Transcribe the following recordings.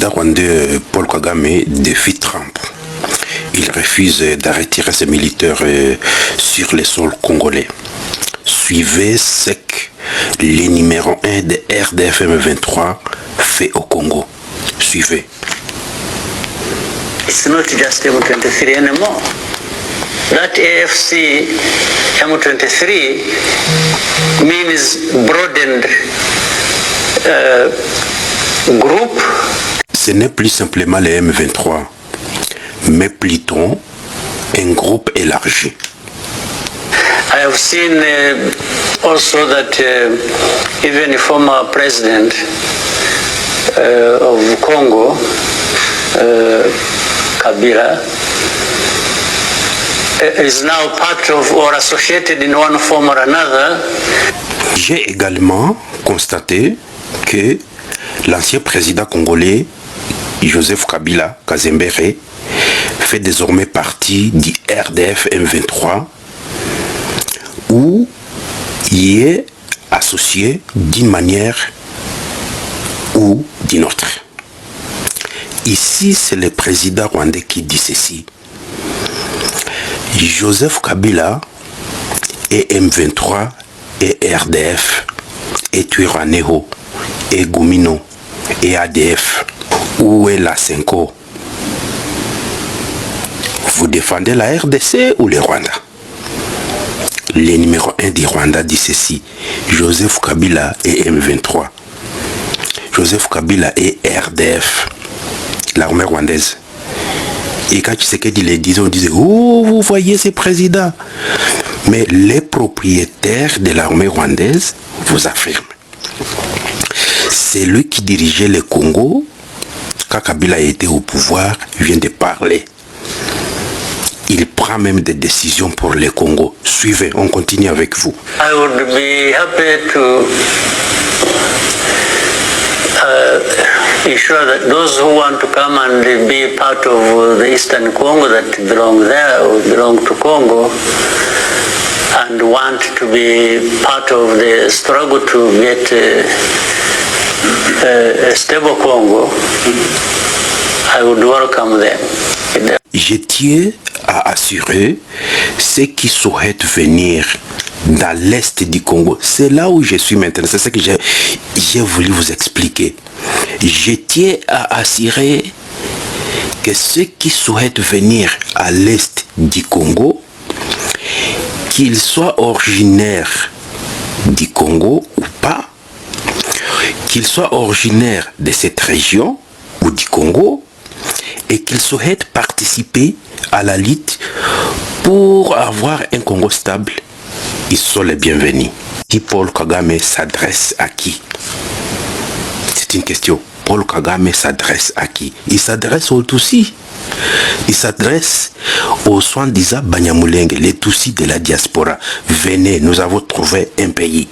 président rwandais Paul Kagame défie Trump. Il refuse d'arrêter ses militaires sur les sols congolais. Suivez ce que le numéro 1 de RDF M23 fait au Congo. Suivez. It's not just M23 anymore. That AFC M23 means broadened group. Ce n'est plus simplement les M23, mais plutôt un groupe élargi. I have seen also that even the former president of Congo, Kabila, is now part of or associated in one form or another. J'ai également constaté que l'ancien président congolais Joseph Kabila Kazembere fait désormais partie du RDF M23 où il est associé d'une manière ou d'une autre. Ici, c'est le président rwandais qui dit ceci. Joseph Kabila et M23 et RDF et Twirwaneho et Gumino et ADF. Où est la Senko? Vous défendez la RDC ou le Rwanda? Le numéro 1 du Rwanda dit ceci. Joseph Kabila et M23. Joseph Kabila et RDF. L'armée rwandaise. Et quand Tshisekedi les disait, on disait, oh, vous voyez ces présidents. Mais les propriétaires de l'armée rwandaise vous affirment. C'est lui qui dirigeait le Congo quand Kabila était au pouvoir, vient de parler. Il prend même des décisions pour le Congo. Suivez, on continue avec vous. I would be happy to ensure that those who want to come and be part of the Eastern Congo that belong there or belong to Congo and want to be part of the struggle to get a stable Congo, I would welcome them. Je tiens à assurer ceux qui souhaitent venir dans l'est du Congo. C'est là où je suis maintenant. C'est ce que j'ai voulu vous expliquer. Je tiens à assurer que ceux qui souhaitent venir à l'est du Congo, qu'ils soient originaires du Congo ou pas, qu'ils soient originaires de cette région ou du Congo, et qu'ils souhaitent participer à la lutte pour avoir un Congo stable, ils sont les bienvenus. Si Paul Kagame s'adresse à qui? C'est une question. Paul Kagame s'adresse à qui? Il s'adresse aux Tutsis. Il s'adresse aux soi-disant Banyamulenge, les Tutsis de la diaspora. Venez, nous avons trouvé un pays.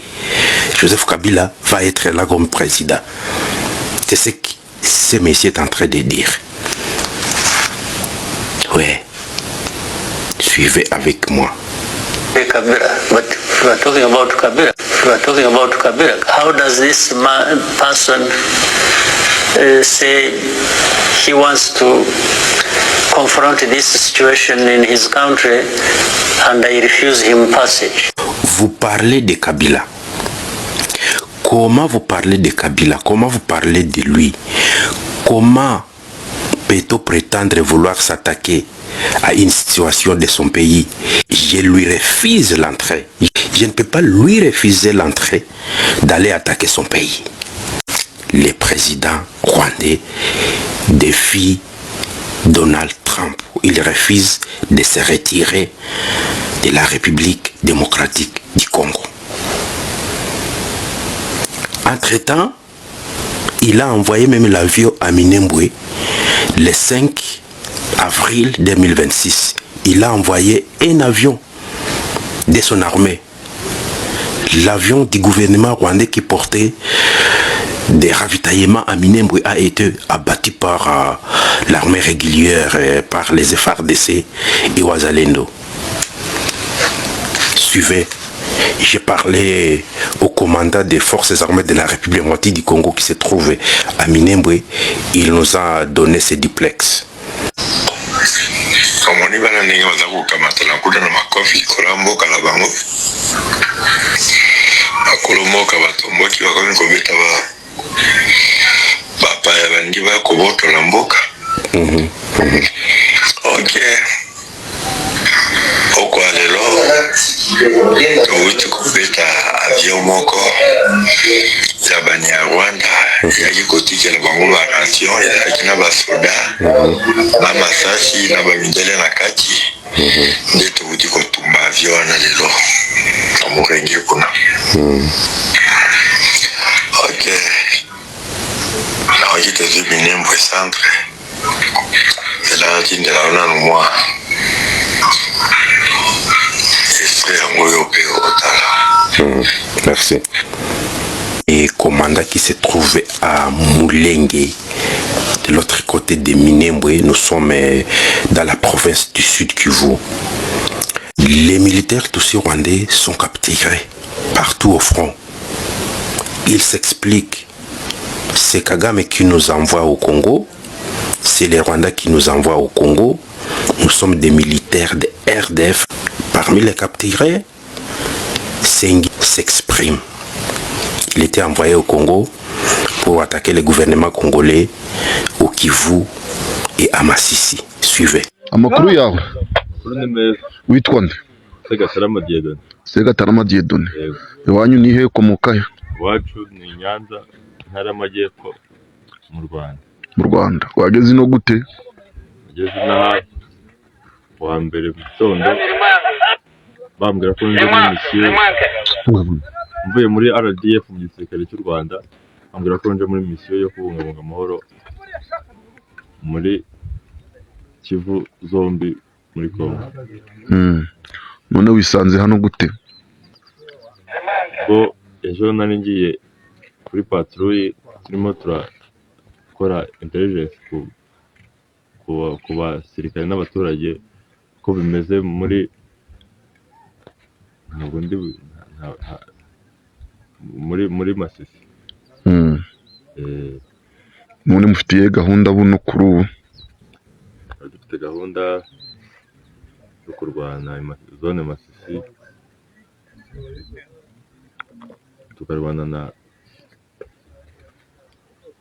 Joseph Kabila va être là comme président. C'est ce que ce monsieur est en train de dire. Ouais. Suivez avec moi. Kabila, but if we are talking about Kabila, how does this person say he wants to confront this situation in his country and I refuse him passage? Vous parlez de Kabila. Comment vous parlez de Kabila? Comment vous parlez de lui? Comment peut-on prétendre vouloir s'attaquer à une situation de son pays? Je lui refuse l'entrée. Je ne peux pas lui refuser l'entrée d'aller attaquer son pays. Le président rwandais défie Donald Trump. Il refuse de se retirer de la République démocratique du Congo. Entre-temps, il a envoyé même l'avion à Minembwe le 5 avril 2026. Il a envoyé un avion de son armée. L'avion du gouvernement rwandais qui portait des ravitaillements à Minembwe a été abattu par l'armée régulière, par les FARDC et Wazalendo. Suivez. J'ai parlé au commandant des forces armées de la République démocratique du Congo qui se trouve à Minembwe. il nous a donné ce duplex. Ok. Oko alelo touti kubeta avion moko ya Banyarwanda yaki kotikela bango ba ration yaki na basoda na masasi na bamindele na kati nde touti kotumba avion na lelo na Murenge kuna. Ok. Na ojite zu Minembwe centre ela tindela ona no moi. Merci. Et commandant qui se trouve à Mulenge, de l'autre côté de Minembwe, nous sommes dans la province du Sud Kivu. Les militaires tous rwandais sont capturés partout au front. Ils s'expliquent. C'est Kagame qui nous envoie au Congo, c'est les Rwandais qui nous envoient au Congo. Nous sommes des militaires de RDF. Parmi les capturés, Sengi s'exprime. Il était envoyé au Congo pour attaquer le gouvernement congolais au Kivu et à Masisi. Suivez. Amakuru yawe witwa nde? Segatarama Dieudonné. Segatarama Dieudonné. Iwanyu ni he komoka he? Iwacu ni Nyanza, Intara y'Amajyepfo mu Rwanda. Mu Rwanda. Wageze ino gute? Wageze inaha wa mbere mu gitondo bambwira ko nje muri misiyo. Mvuye muri RDF mu gisirikare cy'u Rwanda, bambwira ko nje muri misiyo yo kubungabunga amahoro muri Kivu zombi muri Congo. None wisanze hano gute? Bo ejo nari ngiye kuri patrouille turimo turakora intelligence ku basirikare n'abaturage ko bimeze muri muri Masisi. None mufitiye gahunda buno kuri ubu? Dufite gahunda yo kurwana zone Masisi, tukarwana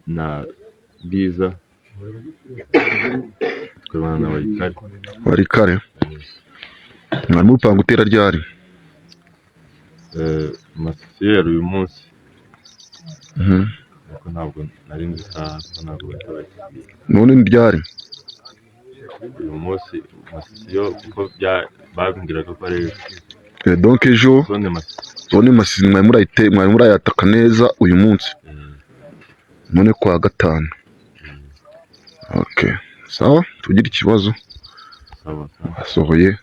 na Bwiza, tukarwana na Warikare. Warikare? Mwari mupanga gutera ryari? Masisi yari uyu munsi. Ariko ntabwo nari nzi isaha, ntabwo none ni ryari? Uyu munsi Masisi yo kuko babwiraga ko ari donc ejo zone Masisi mwari murayataka neza uyu munsi. None kwa gatanu. Ok. Sawa, tugira ikibazo. Asohoye.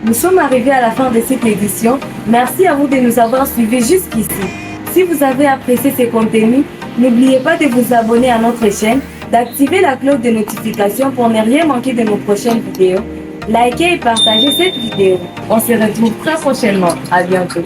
Nous sommes arrivés à la fin de cette édition. Merci à vous de nous avoir suivis jusqu'ici. Si vous avez apprécié ces contenus, n'oubliez pas de vous abonner à notre chaîne, d'activer la cloche de notification pour ne rien manquer de nos prochaines vidéos. Likez et partagez cette vidéo. On se retrouve très prochainement. À bientôt.